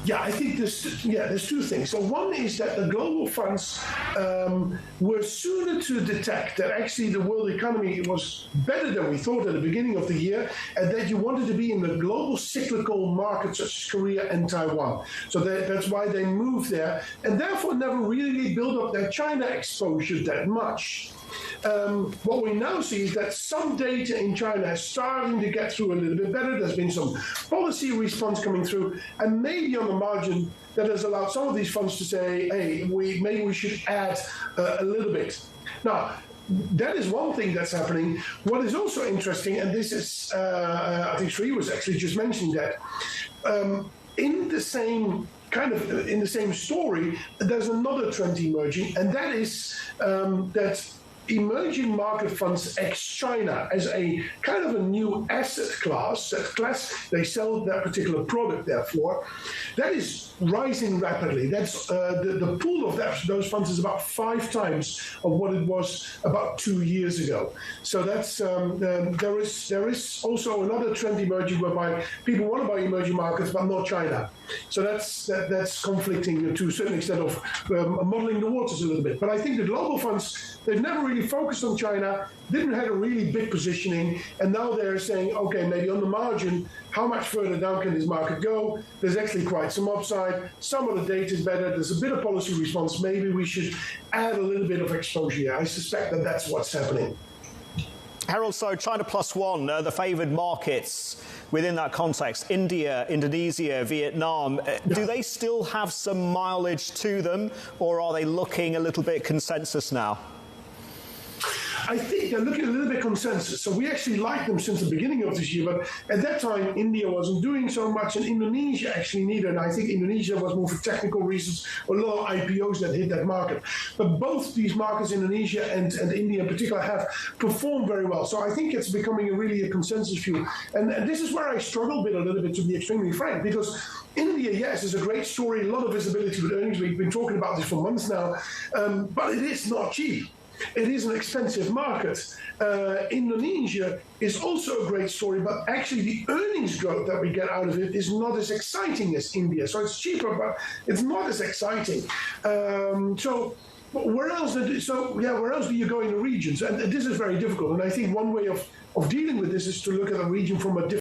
Yeah, I think there's two things. So one is that the global funds were sooner to detect that actually the world economy was better than we thought at the beginning of the year, and that you wanted to be in the global cyclical markets such as Korea and Taiwan. So that's why they moved there, and therefore never really built up their China exposure that much. What we now see is that some data in China is starting to get through a little bit better. There's been some policy response coming through, and maybe on the margin that has allowed some of these funds to say, hey, maybe we should add a little bit. Now, that is one thing that's happening. What is also interesting, and this is, I think Sri was actually just mentioning that, in the same story, there's another trend emerging, and that is that emerging market funds ex-China as a kind of a new asset class, they sell that particular product, therefore, that is rising rapidly. That's the pool of those funds is about 5 times of what it was about 2 years ago. So that's there is also another trend emerging whereby people want to buy emerging markets but not China. So that's conflicting to a certain extent of modeling the waters a little bit. But I think the global funds, they've never really focused on China, didn't have a really big positioning, and now they're saying, okay, maybe on the margin, how much further down can this market go? There's actually quite some upside. Some of the data is better. There's a bit of policy response. Maybe we should add a little bit of exposure here. I suspect that that's what's happening. Herald, so China plus one, the favoured markets within that context, India, Indonesia, Vietnam, do they still have some mileage to them, or are they looking a little bit consensus now? I think they're looking a little bit consensus. So we actually liked them since the beginning of this year, but at that time, India wasn't doing so much, and Indonesia actually neither. And I think Indonesia was more for technical reasons, a lot of IPOs that hit that market. But both these markets, Indonesia and India in particular, have performed very well. So I think it's becoming really a consensus view. And this is where I struggle with a little bit, to be extremely frank, because India, yes, is a great story, a lot of visibility with earnings. We've been talking about this for months now, but it is not cheap. It is an expensive market. Indonesia is also a great story, but actually the earnings growth that we get out of it is not as exciting as India. So it's cheaper, but it's not as exciting. So where else do you go in the regions? And this is very difficult. And I think one way of dealing with this is to look at a region from a different